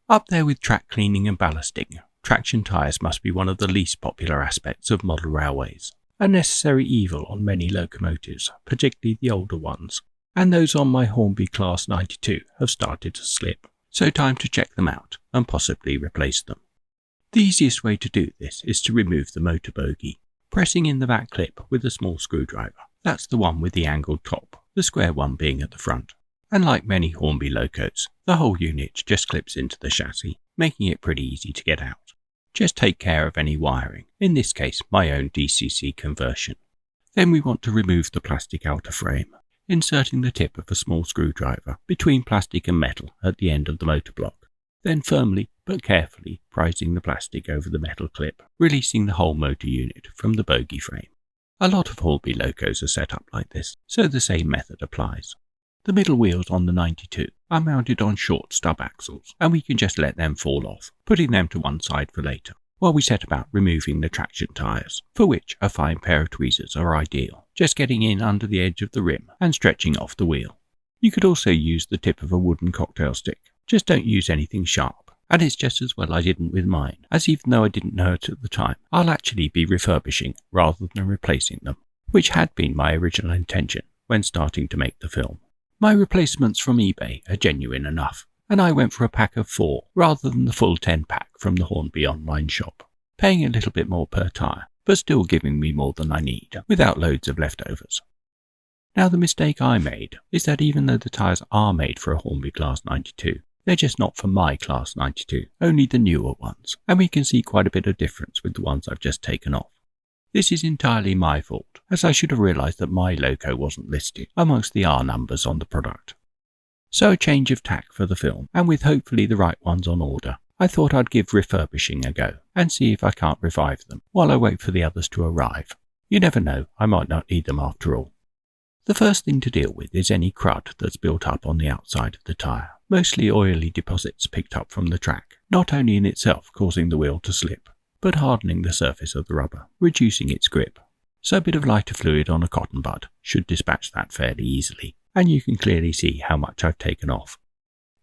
Up there with track cleaning and ballasting, traction tyres must be one of the least popular aspects of model railways, a necessary evil on many locomotives, particularly the older ones, and those on my Hornby Class 92 have started to slip, so time to check them out and possibly replace them. The easiest way to do this is to remove the motor bogie, pressing in the back clip with a small screwdriver. That's the one with the angled top, the square one being at the front. And like many Hornby locos, the whole unit just clips into the chassis, making it pretty easy to get out. Just take care of any wiring, in this case my own DCC conversion. Then we want to remove the plastic outer frame, inserting the tip of a small screwdriver between plastic and metal at the end of the motor block. Then firmly but carefully prising the plastic over the metal clip, releasing the whole motor unit from the bogie frame. A lot of Hornby locos are set up like this, so the same method applies. The middle wheels on the 92 are mounted on short stub axles, and we can just let them fall off, putting them to one side for later, while we set about removing the traction tyres, for which a fine pair of tweezers are ideal, just getting in under the edge of the rim and stretching off the wheel. You could also use the tip of a wooden cocktail stick, just don't use anything sharp, and it's just as well I didn't with mine, as even though I didn't know it at the time, I'll actually be refurbishing rather than replacing them, which had been my original intention when starting to make the film. My replacements from eBay are genuine enough, and I went for a pack of 4 rather than the full 10 pack from the Hornby online shop, paying a little bit more per tyre, but still giving me more than I need, without loads of leftovers. Now the mistake I made is that even though the tyres are made for a Hornby Class 92, they're just not for my Class 92, only the newer ones, and we can see quite a bit of difference with the ones I've just taken off. This is entirely my fault, as I should have realised that my loco wasn't listed amongst the R numbers on the product. So a change of tack for the film, and with hopefully the right ones on order, I thought I'd give refurbishing a go, and see if I can't revive them, while I wait for the others to arrive. You never know, I might not need them after all. The first thing to deal with is any crud that's built up on the outside of the tyre, mostly oily deposits picked up from the track, not only in itself causing the wheel to slip, but hardening the surface of the rubber, reducing its grip. So a bit of lighter fluid on a cotton bud should dispatch that fairly easily, and you can clearly see how much I've taken off.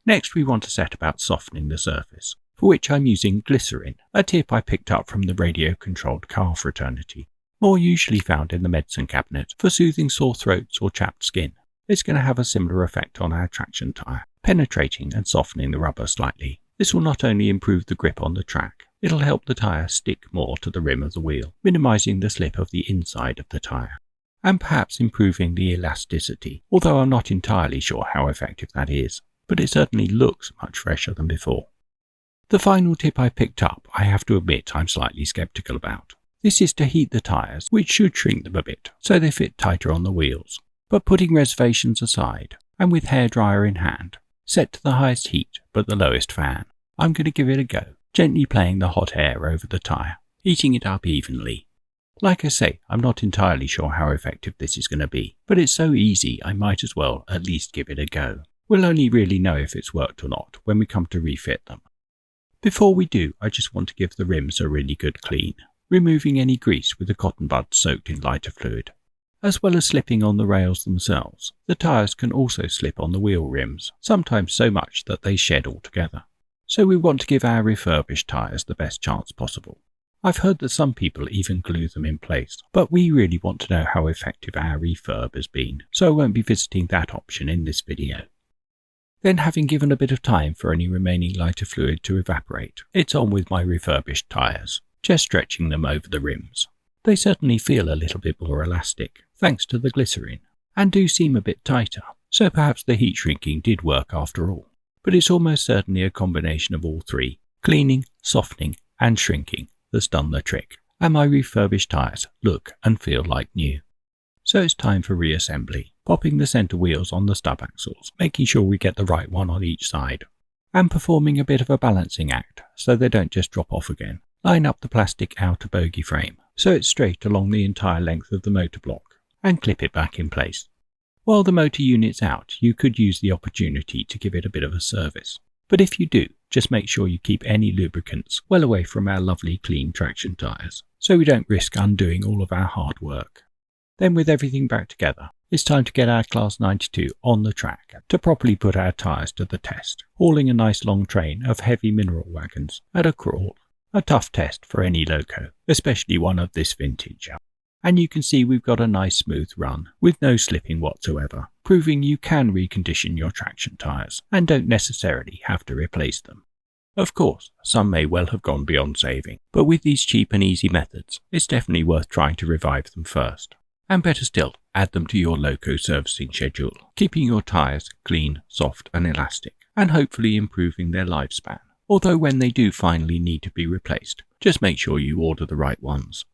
Next we want to set about softening the surface, for which I'm using glycerin, a tip I picked up from the radio-controlled car fraternity, more usually found in the medicine cabinet for soothing sore throats or chapped skin. It's going to have a similar effect on our traction tyre, penetrating and softening the rubber slightly. This will not only improve the grip on the track, it'll help the tyre stick more to the rim of the wheel, minimising the slip of the inside of the tyre, and perhaps improving the elasticity, although I'm not entirely sure how effective that is, but it certainly looks much fresher than before. The final tip I picked up, I have to admit I'm slightly sceptical about. This is to heat the tyres, which should shrink them a bit, so they fit tighter on the wheels. But putting reservations aside, and with hairdryer in hand, set to the highest heat but the lowest fan, I'm going to give it a go, gently playing the hot air over the tyre, heating it up evenly. Like I say, I'm not entirely sure how effective this is going to be, but it's so easy I might as well at least give it a go. We'll only really know if it's worked or not when we come to refit them. Before we do, I just want to give the rims a really good clean, removing any grease with a cotton bud soaked in lighter fluid. As well as slipping on the rails themselves, the tyres can also slip on the wheel rims, sometimes so much that they shed altogether. So we want to give our refurbished tyres the best chance possible. I've heard that some people even glue them in place, but we really want to know how effective our refurb has been, so I won't be visiting that option in this video. Then, having given a bit of time for any remaining lighter fluid to evaporate, it's on with my refurbished tyres, just stretching them over the rims. They certainly feel a little bit more elastic, thanks to the glycerin, and do seem a bit tighter, so perhaps the heat shrinking did work after all. But it's almost certainly a combination of all three, cleaning, softening and shrinking, that's done the trick, and my refurbished tyres look and feel like new. So it's time for reassembly, popping the centre wheels on the stub axles, making sure we get the right one on each side, and performing a bit of a balancing act so they don't just drop off again. Line up the plastic outer bogie frame so it's straight along the entire length of the motor block, and clip it back in place. While the motor unit's out, you could use the opportunity to give it a bit of a service, but if you do, just make sure you keep any lubricants well away from our lovely clean traction tyres, so we don't risk undoing all of our hard work. Then with everything back together, it's time to get our Class 92 on the track to properly put our tyres to the test, hauling a nice long train of heavy mineral wagons at a crawl. A tough test for any loco, especially one of this vintage. And you can see we've got a nice smooth run with no slipping whatsoever, proving you can recondition your traction tyres and don't necessarily have to replace them. Of course, some may well have gone beyond saving, but with these cheap and easy methods, it's definitely worth trying to revive them first. And better still, add them to your loco servicing schedule, keeping your tyres clean, soft and elastic, and hopefully improving their lifespan. Although when they do finally need to be replaced, just make sure you order the right ones,